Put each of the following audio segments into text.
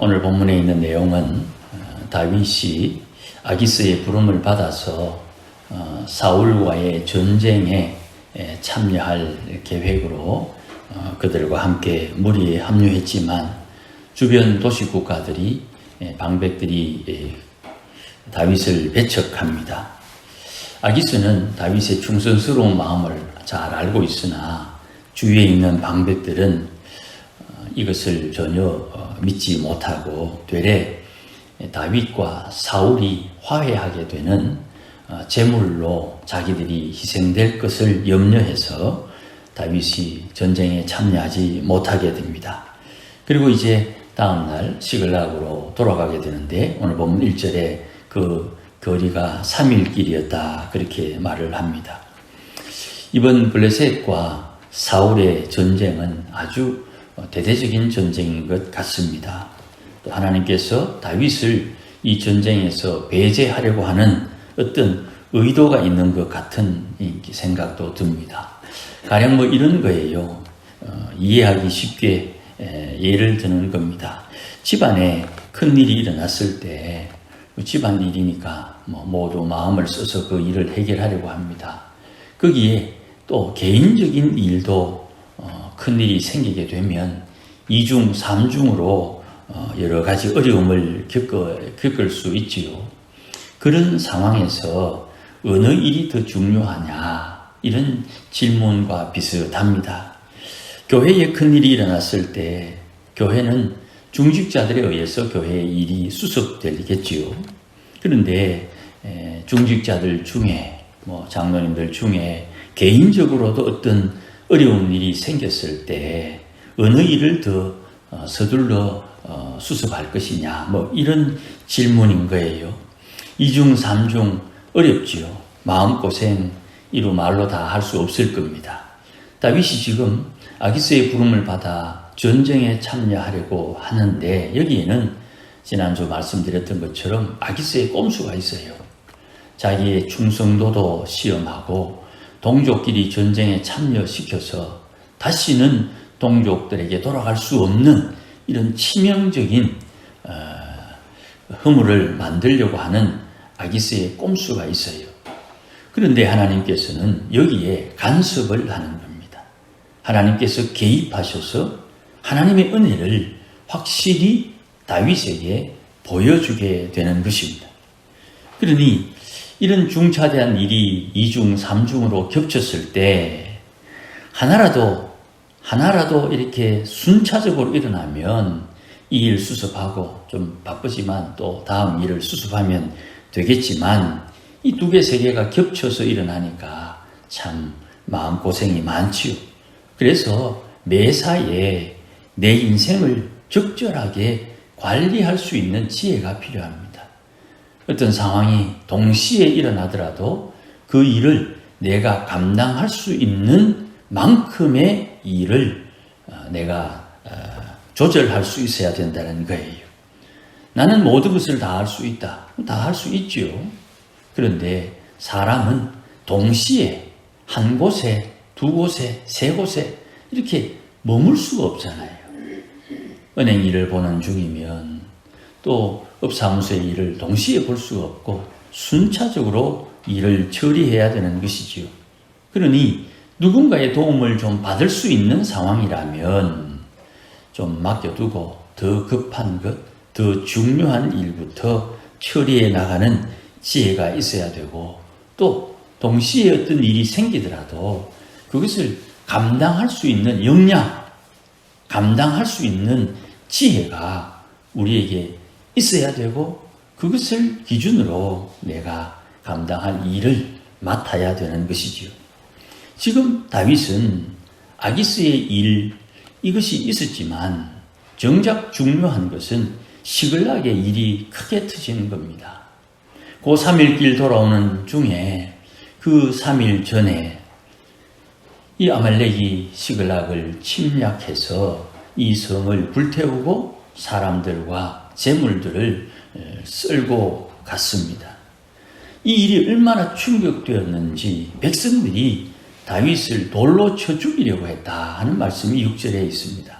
오늘 본문에 있는 내용은 다윗이 아기스의 부름을 받아서 사울과의 전쟁에 참여할 계획으로 그들과 함께 무리에 합류했지만 주변 도시 국가들이 방백들이 다윗을 배척합니다. 아기스는 다윗의 충성스러운 마음을 잘 알고 있으나 주위에 있는 방백들은 이것을 전혀 믿지 못하고 되레 다윗과 사울이 화해하게 되는 제물로 자기들이 희생될 것을 염려해서 다윗이 전쟁에 참여하지 못하게 됩니다. 그리고 이제 다음날 시글락으로 돌아가게 되는데 오늘 보면 1절에 그 거리가 3일 길이었다 그렇게 말을 합니다. 이번 블레셋과 사울의 전쟁은 아주 대대적인 전쟁인 것 같습니다. 또 하나님께서 다윗을 이 전쟁에서 배제하려고 하는 어떤 의도가 있는 것 같은 생각도 듭니다. 가령 이런 거예요. 이해하기 쉽게 예를 드는 겁니다. 집안에 큰일이 일어났을 때 집안 일이니까 모두 마음을 써서 그 일을 해결하려고 합니다. 거기에 또 개인적인 일도 큰일이 생기게 되면 2중, 3중으로 여러 가지 어려움을 겪을 수 있지요. 그런 상황에서 어느 일이 더 중요하냐 이런 질문과 비슷합니다. 교회에 큰일이 일어났을 때 교회는 중직자들에 의해서 교회의 일이 수습되겠지요. 그런데 중직자들 중에 장로님들 중에 개인적으로도 어떤 어려운 일이 생겼을 때 어느 일을 더 서둘러 수습할 것이냐 이런 질문인 거예요. 2중, 3중 어렵지요. 마음고생 이루 말로 다 할 수 없을 겁니다. 다윗이 지금 아기스의 부름을 받아 전쟁에 참여하려고 하는데 여기에는 지난주 말씀드렸던 것처럼 아기스의 꼼수가 있어요. 자기의 충성도도 시험하고 동족끼리 전쟁에 참여시켜서 다시는 동족들에게 돌아갈 수 없는 이런 치명적인 허물을 만들려고 하는 아기스의 꼼수가 있어요. 그런데 하나님께서는 여기에 간섭을 하는 겁니다. 하나님께서 개입하셔서 하나님의 은혜를 확실히 다윗에게 보여주게 되는 것입니다. 그러니 이런 중차대한 일이 2중, 3중으로 겹쳤을 때 하나라도 이렇게 순차적으로 일어나면 이 일 수습하고 좀 바쁘지만 또 다음 일을 수습하면 되겠지만 이 두 개, 세 개가 겹쳐서 일어나니까 참 마음고생이 많지요. 그래서 매사에 내 인생을 적절하게 관리할 수 있는 지혜가 필요합니다. 어떤 상황이 동시에 일어나더라도 그 일을 내가 감당할 수 있는 만큼의 일을 내가 조절할 수 있어야 된다는 거예요. 나는 모든 것을 다 할 수 있다. 다 할 수 있지요. 그런데 사람은 동시에 한 곳에, 두 곳에, 세 곳에 이렇게 머물 수가 없잖아요. 은행 일을 보는 중이면 또 업사무소의 일을 동시에 볼 수가 없고 순차적으로 일을 처리해야 되는 것이지요. 그러니 누군가의 도움을 좀 받을 수 있는 상황이라면 좀 맡겨두고 더 급한 것, 더 중요한 일부터 처리해 나가는 지혜가 있어야 되고 또 동시에 어떤 일이 생기더라도 그것을 감당할 수 있는 역량, 감당할 수 있는 지혜가 우리에게 있어야 되고 그것을 기준으로 내가 감당할 일을 맡아야 되는 것이지요. 지금 다윗은 아기스의 일 이것이 있었지만 정작 중요한 것은 시글락의 일이 크게 터지는 겁니다. 그 3일 길 돌아오는 중에 그 3일 전에 이 아말렉이 시글락을 침략해서 이 성을 불태우고 사람들과 재물들을 쓸고 갔습니다. 이 일이 얼마나 충격되었는지 백성들이 다윗을 돌로 쳐 죽이려고 했다 하는 말씀이 6절에 있습니다.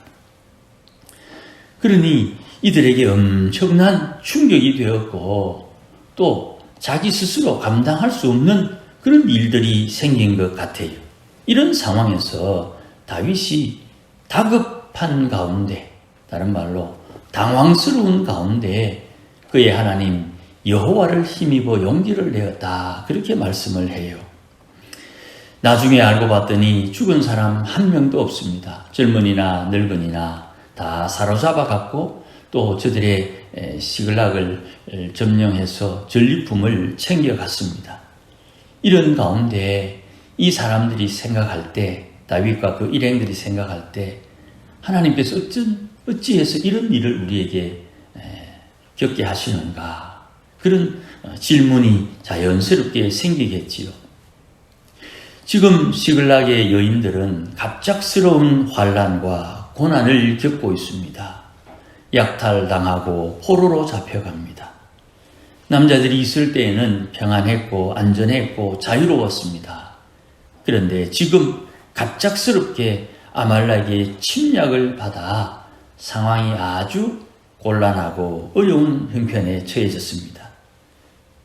그러니 이들에게 엄청난 충격이 되었고 또 자기 스스로 감당할 수 없는 그런 일들이 생긴 것 같아요. 이런 상황에서 다윗이 다급한 가운데, 다른 말로 당황스러운 가운데 그의 하나님 여호와를 힘입어 용기를 내었다, 그렇게 말씀을 해요. 나중에 알고 봤더니 죽은 사람 한 명도 없습니다. 젊은이나 늙은이나 다 사로잡아 갔고 또 저들의 시글락을 점령해서 전리품을 챙겨갔습니다. 이런 가운데 이 사람들이 생각할 때, 다윗과 그 일행들이 생각할 때 하나님께서 어찌해서 이런 일을 우리에게 겪게 하시는가, 그런 질문이 자연스럽게 생기겠지요. 지금 시글락의 여인들은 갑작스러운 환난과 고난을 겪고 있습니다. 약탈당하고 포로로 잡혀갑니다. 남자들이 있을 때에는 평안했고 안전했고 자유로웠습니다. 그런데 지금 갑작스럽게 아말렉의 침략을 받아 상황이 아주 곤란하고 어려운 형편에 처해졌습니다.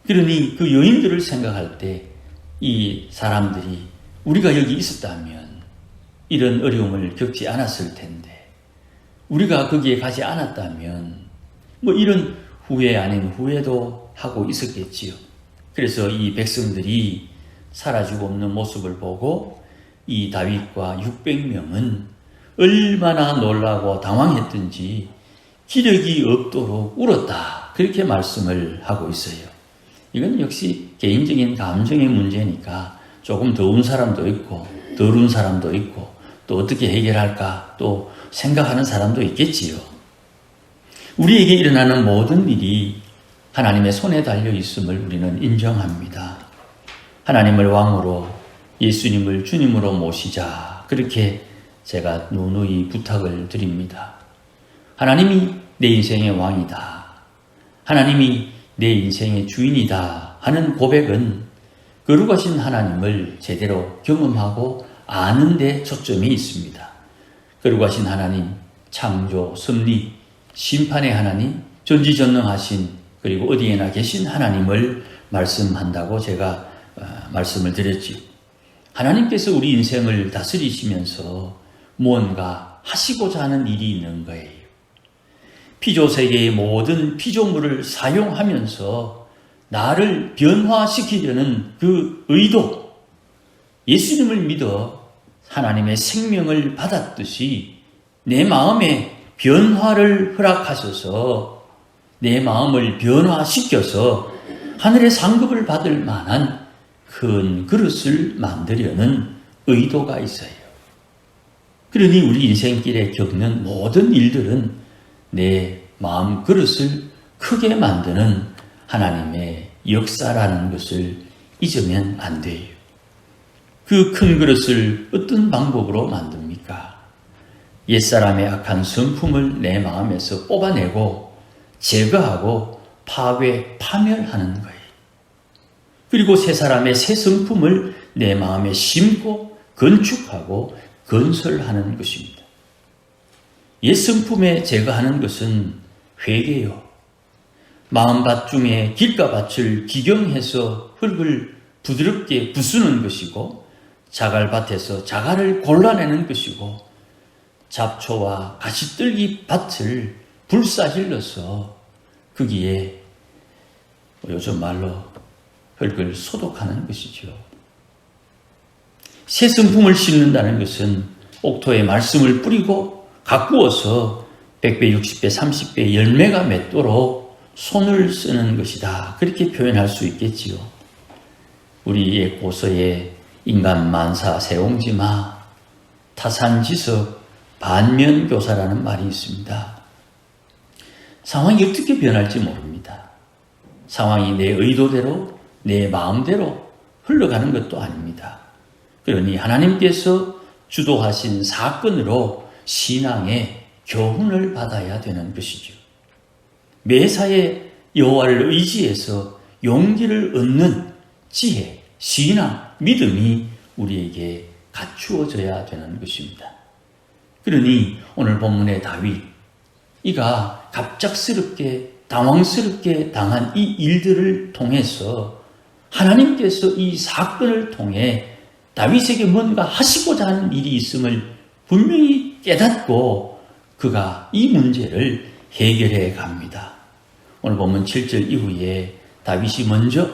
그러니 그 여인들을 생각할 때 이 사람들이 우리가 여기 있었다면 이런 어려움을 겪지 않았을 텐데, 우리가 거기에 가지 않았다면 이런 후회 아닌 후회도 하고 있었겠지요. 그래서 이 백성들이 사라지고 없는 모습을 보고 이 다윗과 600명은 얼마나 놀라고 당황했든지 기력이 없도록 울었다, 그렇게 말씀을 하고 있어요. 이건 역시 개인적인 감정의 문제니까 조금 더운 사람도 있고 덜운 사람도 있고 또 어떻게 해결할까 또 생각하는 사람도 있겠지요. 우리에게 일어나는 모든 일이 하나님의 손에 달려 있음을 우리는 인정합니다. 하나님을 왕으로, 예수님을 주님으로 모시자, 그렇게 제가 누누이 부탁을 드립니다. 하나님이 내 인생의 왕이다, 하나님이 내 인생의 주인이다 하는 고백은 거룩하신 하나님을 제대로 경험하고 아는 데 초점이 있습니다. 거룩하신 하나님, 창조, 섭리, 심판의 하나님, 전지전능하신, 그리고 어디에나 계신 하나님을 말씀한다고 제가 말씀을 드렸지요. 하나님께서 우리 인생을 다스리시면서 무언가 하시고자 하는 일이 있는 거예요. 피조세계의 모든 피조물을 사용하면서 나를 변화시키려는 그 의도, 예수님을 믿어 하나님의 생명을 받았듯이 내 마음에 변화를 허락하셔서 내 마음을 변화시켜서 하늘의 상급을 받을 만한 큰 그릇을 만들려는 의도가 있어요. 그러니 우리 인생길에 겪는 모든 일들은 내 마음 그릇을 크게 만드는 하나님의 역사라는 것을 잊으면 안 돼요. 그 큰 그릇을 어떤 방법으로 만듭니까? 옛사람의 악한 성품을 내 마음에서 뽑아내고 제거하고 파멸하는 거예요. 그리고 새 사람의 새 성품을 내 마음에 심고 건축하고 건설하는 것입니다. 옛 성품에 제거하는 것은 회개요. 마음밭 중에 길가밭을 기경해서 흙을 부드럽게 부수는 것이고, 자갈밭에서 자갈을 골라내는 것이고, 잡초와 가시떨기 밭을 불사질러서 거기에 요즘 말로 흙을 소독하는 것이죠. 새 성품을 심는다는 것은 옥토에 말씀을 뿌리고 가꾸어서 100배, 60배, 30배 열매가 맺도록 손을 쓰는 것이다, 그렇게 표현할 수 있겠지요. 우리의 고서에 인간 만사 세옹지마 타산지석 반면교사라는 말이 있습니다. 상황이 어떻게 변할지 모릅니다. 상황이 내 의도대로 내 마음대로 흘러가는 것도 아닙니다. 그러니 하나님께서 주도하신 사건으로 신앙의 교훈을 받아야 되는 것이죠. 매사에 여호와를 의지해서 용기를 얻는 지혜, 신앙, 믿음이 우리에게 갖추어져야 되는 것입니다. 그러니 오늘 본문의 다윗, 이가 갑작스럽게 당황스럽게 당한 이 일들을 통해서 하나님께서 이 사건을 통해 다윗에게 뭔가 하시고자 하는 일이 있음을 분명히 깨닫고 그가 이 문제를 해결해 갑니다. 오늘 보면 7절 이후에 다윗이 먼저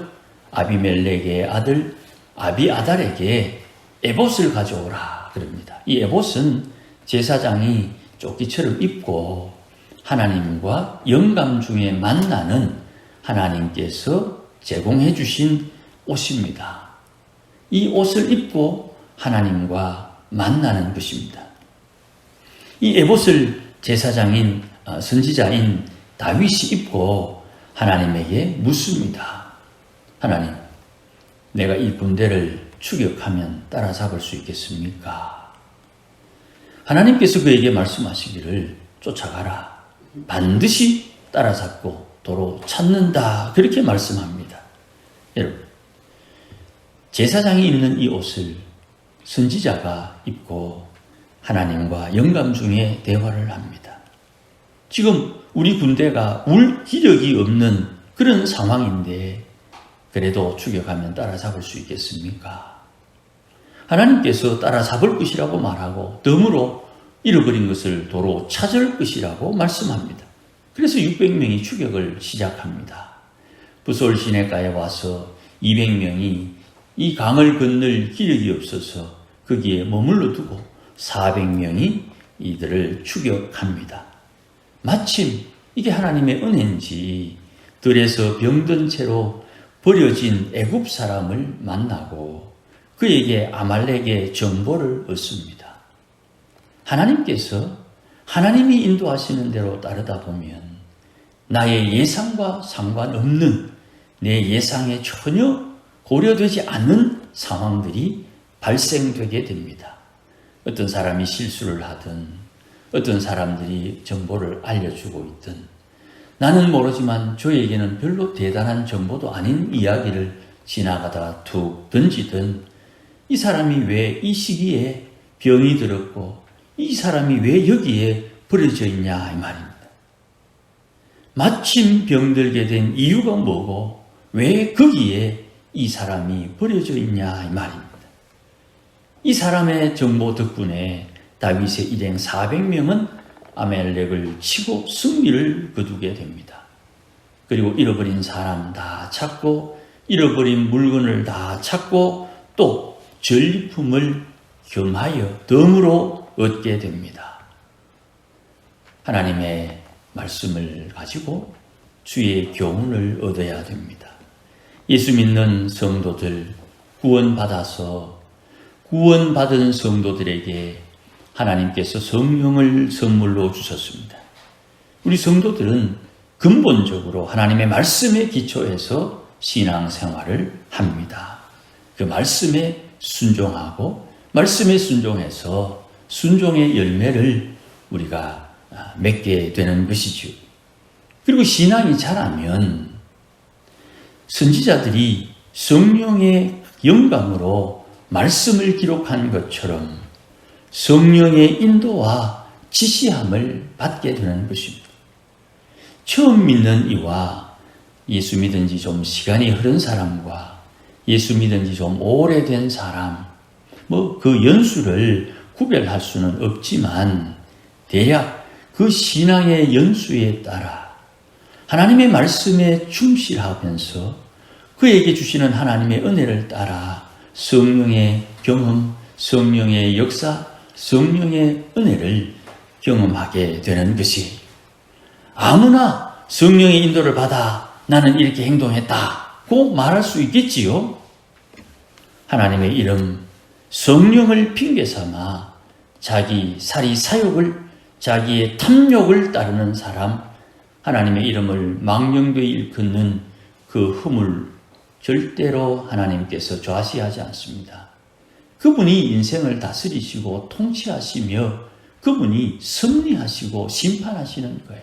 아비멜렉의 아들 아비아달에게 에봇을 가져오라 그럽니다. 이 에봇은 제사장이 조끼처럼 입고 하나님과 영감 중에 만나는 하나님께서 제공해 주신 옷입니다. 이 옷을 입고 하나님과 만나는 것입니다. 이 에봇을 제사장인 선지자인 다윗이 입고 하나님에게 묻습니다. 하나님, 내가 이 군대를 추격하면 따라잡을 수 있겠습니까? 하나님께서 그에게 말씀하시기를 쫓아가라. 반드시 따라잡고 도로 찾는다. 그렇게 말씀합니다. 여러분, 제사장이 입는 이 옷을 선지자가 입고 하나님과 영감 중에 대화를 합니다. 지금 우리 군대가 울 기력이 없는 그런 상황인데 그래도 추격하면 따라잡을 수 있겠습니까? 하나님께서 따라잡을 것이라고 말하고 덤으로 잃어버린 것을 도로 찾을 것이라고 말씀합니다. 그래서 600명이 추격을 시작합니다. 부솔 시내가에 와서 200명이 이 강을 건널 기력이 없어서 거기에 머물러 두고 400명이 이들을 추격합니다. 마침 이게 하나님의 은혜인지 들에서 병든 채로 버려진 애굽 사람을 만나고 그에게 아말렉의 정보를 얻습니다. 하나님께서 하나님이 인도하시는 대로 따르다 보면 나의 예상과 상관없는 내 예상에 전혀 고려되지 않는 상황들이 발생되게 됩니다. 어떤 사람이 실수를 하든 어떤 사람들이 정보를 알려주고 있든 나는 모르지만 저에게는 별로 대단한 정보도 아닌 이야기를 지나가다가 툭 던지든 이 사람이 왜 이 시기에 병이 들었고 이 사람이 왜 여기에 버려져 있냐 이 말입니다. 마침 병들게 된 이유가 뭐고 왜 거기에 이 사람이 버려져 있냐 이 말입니다. 이 사람의 정보 덕분에 다윗의 일행 400명은 아멜렉을 치고 승리를 거두게 됩니다. 그리고 잃어버린 사람 다 찾고 잃어버린 물건을 다 찾고 또 전리품을 겸하여 덤으로 얻게 됩니다. 하나님의 말씀을 가지고 주의 교훈을 얻어야 됩니다. 예수 믿는 성도들 구원받아서 구원받은 성도들에게 하나님께서 성령을 선물로 주셨습니다. 우리 성도들은 근본적으로 하나님의 말씀에 기초해서 신앙생활을 합니다. 그 말씀에 순종하고 말씀에 순종해서 순종의 열매를 우리가 맺게 되는 것이죠. 그리고 신앙이 자라면 선지자들이 성령의 영감으로 말씀을 기록한 것처럼 성령의 인도와 지시함을 받게 되는 것입니다. 처음 믿는 이와 예수 믿은 지 좀 시간이 흐른 사람과 예수 믿은 지 좀 오래된 사람, 그 연수를 구별할 수는 없지만 대략 그 신앙의 연수에 따라 하나님의 말씀에 충실하면서 그에게 주시는 하나님의 은혜를 따라 성령의 경험, 성령의 역사, 성령의 은혜를 경험하게 되는 것이 아무나 성령의 인도를 받아 나는 이렇게 행동했다고 말할 수 있겠지요. 하나님의 이름 성령을 핑계삼아 자기 사리 사욕을 자기의 탐욕을 따르는 사람 하나님의 이름을 망령되이 일컫는 그 흠을 절대로 하나님께서 좌시하지 않습니다. 그분이 인생을 다스리시고 통치하시며 그분이 섭리하시고 심판하시는 거예요.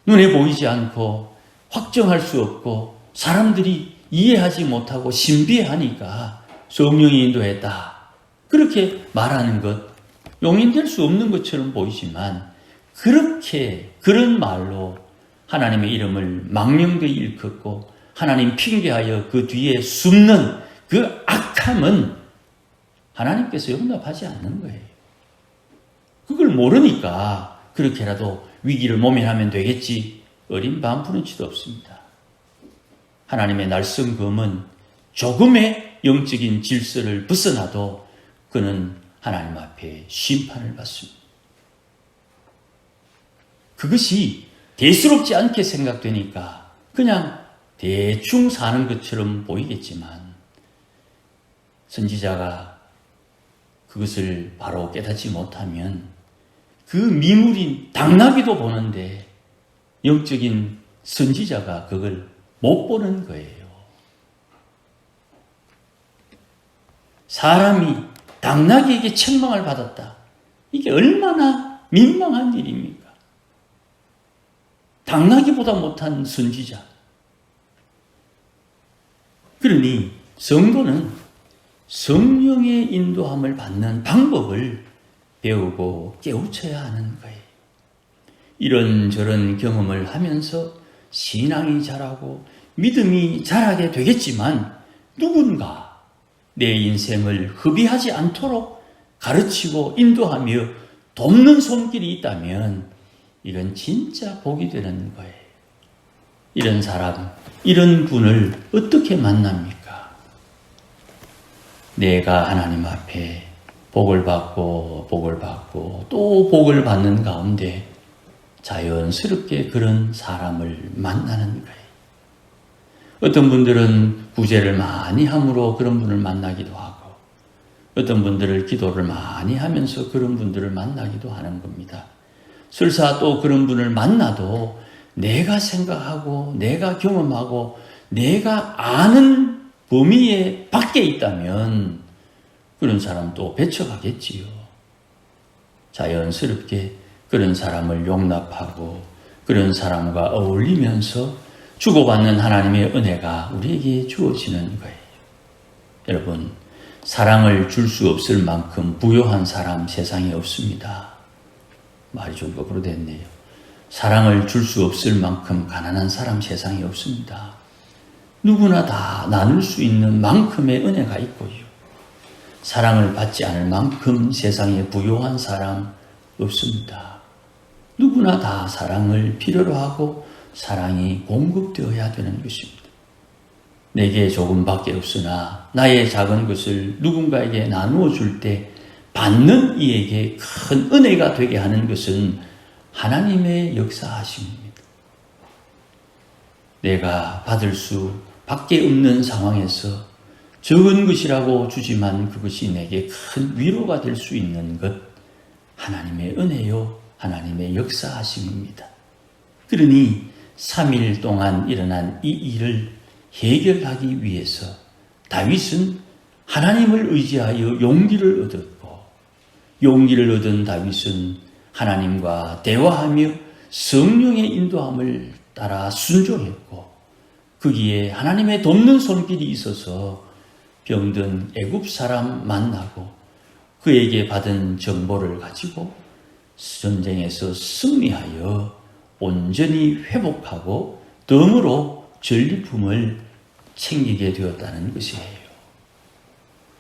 눈에 보이지 않고 확정할 수 없고 사람들이 이해하지 못하고 신비하니까 성령이 인도했다. 그렇게 말하는 것 용인될 수 없는 것처럼 보이지만 그런 말로 하나님의 이름을 망령되이 일컫고 하나님 핑계하여 그 뒤에 숨는 그 악함은 하나님께서 용납하지 않는 거예요. 그걸 모르니까 그렇게라도 위기를 모면하면 되겠지 어린 반푸른치도 없습니다. 하나님의 날성검은 조금의 영적인 질서를 벗어나도 그는 하나님 앞에 심판을 받습니다. 그것이 대수롭지 않게 생각되니까 그냥 대충 사는 것처럼 보이겠지만 선지자가 그것을 바로 깨닫지 못하면 그 미물인 당나귀도 보는데 영적인 선지자가 그걸 못 보는 거예요. 사람이 당나귀에게 책망을 받았다. 이게 얼마나 민망한 일입니까? 당나귀보다 못한 선지자. 그러니 성도는 성령의 인도함을 받는 방법을 배우고 깨우쳐야 하는 거예요. 이런저런 경험을 하면서 신앙이 자라고 믿음이 자라게 되겠지만 누군가 내 인생을 허비하지 않도록 가르치고 인도하며 돕는 손길이 있다면 이건 진짜 복이 되는 거예요. 이런 사람, 이런 분을 어떻게 만납니까? 내가 하나님 앞에 복을 받고 또 복을 받는 가운데 자연스럽게 그런 사람을 만나는 거예요. 어떤 분들은 구제를 많이 함으로 그런 분을 만나기도 하고 어떤 분들을 기도를 많이 하면서 그런 분들을 만나기도 하는 겁니다. 설사 또 그런 분을 만나도 내가 생각하고 내가 경험하고 내가 아는 범위에 밖에 있다면 그런 사람 또 배척하겠지요. 자연스럽게 그런 사람을 용납하고 그런 사람과 어울리면서 주고받는 하나님의 은혜가 우리에게 주어지는 거예요. 여러분, 사랑을 줄 수 없을 만큼 부요한 사람 세상에 없습니다. 말이 좀 거꾸로 됐네요. 사랑을 줄 수 없을 만큼 가난한 사람 세상에 없습니다. 누구나 다 나눌 수 있는 만큼의 은혜가 있고요. 사랑을 받지 않을 만큼 세상에 부요한 사람 없습니다. 누구나 다 사랑을 필요로 하고 사랑이 공급되어야 되는 것입니다. 내게 조금밖에 없으나 나의 작은 것을 누군가에게 나누어 줄 때 받는 이에게 큰 은혜가 되게 하는 것은 하나님의 역사하심입니다. 내가 받을 수 밖에 없는 상황에서 적은 것이라고 주지만 그것이 내게 큰 위로가 될 수 있는 것, 하나님의 은혜요, 하나님의 역사하심입니다. 그러니 3일 동안 일어난 이 일을 해결하기 위해서 다윗은 하나님을 의지하여 용기를 얻었고, 용기를 얻은 다윗은 하나님과 대화하며 성령의 인도함을 따라 순종했고, 거기에 하나님의 돕는 손길이 있어서 병든 애굽 사람 만나고 그에게 받은 정보를 가지고 전쟁에서 승리하여 온전히 회복하고 덤으로 전리품을 챙기게 되었다는 것이에요.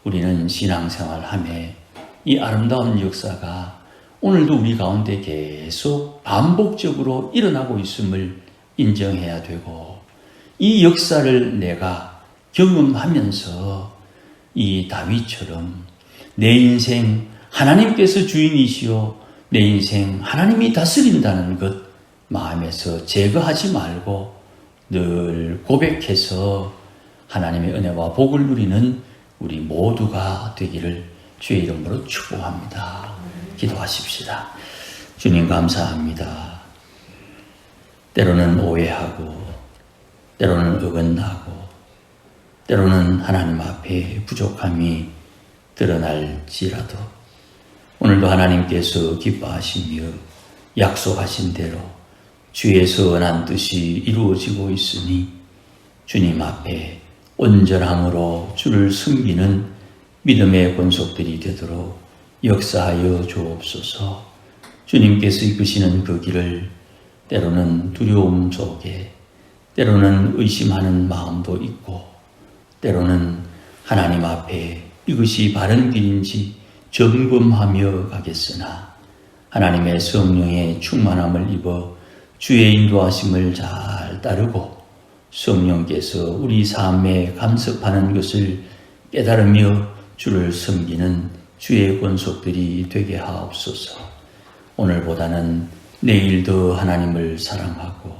우리는 신앙생활하며 이 아름다운 역사가 오늘도 우리 가운데 계속 반복적으로 일어나고 있음을 인정해야 되고, 이 역사를 내가 경험하면서 이 다윗처럼 내 인생 하나님께서 주인이시오, 내 인생 하나님이 다스린다는 것 마음에서 제거하지 말고 늘 고백해서 하나님의 은혜와 복을 누리는 우리 모두가 되기를 주의 이름으로 축복합니다. 기도하십시다. 주님 감사합니다. 때로는 오해하고 때로는 어긋나고 때로는 하나님 앞에 부족함이 드러날지라도 오늘도 하나님께서 기뻐하시며 약속하신 대로 주의 선한 뜻이 이루어지고 있으니 주님 앞에 온전함으로 주를 섬기는 믿음의 권속들이 되도록 역사하여 주옵소서. 주님께서 이끄시는 그 길을 때로는 두려움 속에, 때로는 의심하는 마음도 있고, 때로는 하나님 앞에 이것이 바른 길인지 점검하며 가겠으나 하나님의 성령의 충만함을 입어 주의 인도하심을 잘 따르고 성령께서 우리 삶에 간섭하는 것을 깨달으며 주를 섬기는 주의 권속들이 되게 하옵소서. 오늘보다는 내일 더 하나님을 사랑하고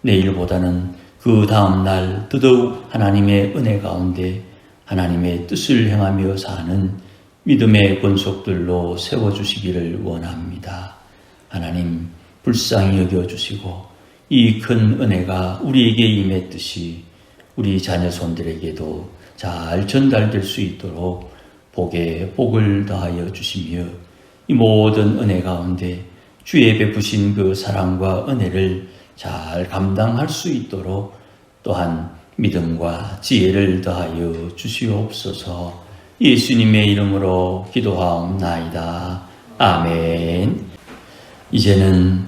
내일보다는 그 다음 날 더더욱 하나님의 은혜 가운데 하나님의 뜻을 행하며 사는 믿음의 권속들로 세워주시기를 원합니다. 하나님 불쌍히 여겨주시고 이 큰 은혜가 우리에게 임했듯이 우리 자녀손들에게도 잘 전달될 수 있도록 복에 복을 더하여 주시며 이 모든 은혜 가운데 주의 베푸신 그 사랑과 은혜를 잘 감당할 수 있도록 또한 믿음과 지혜를 더하여 주시옵소서. 예수님의 이름으로 기도하옵나이다. 아멘. 이제는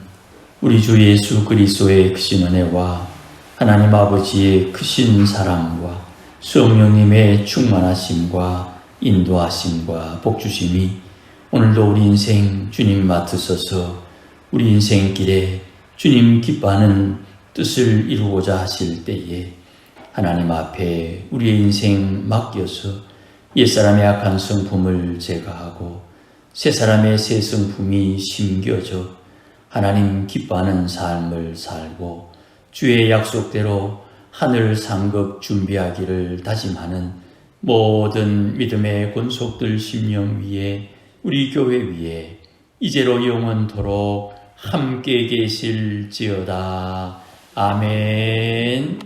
우리 주 예수 그리스도의 크신 은혜와 하나님 아버지의 크신 사랑과 성령님의 충만하심과 인도하심과 복주심이 오늘도 우리 인생 주님 맡으소서 우리 인생길에 주님 기뻐하는 뜻을 이루고자 하실 때에 하나님 앞에 우리의 인생 맡겨서 옛사람의 악한 성품을 제거하고 새사람의 새 성품이 심겨져 하나님 기뻐하는 삶을 살고 주의 약속대로 하늘 상급 준비하기를 다짐하는 모든 믿음의 권속들 심령 위에 우리 교회 위에 이제로 영원토록 함께 계실지어다. 아멘.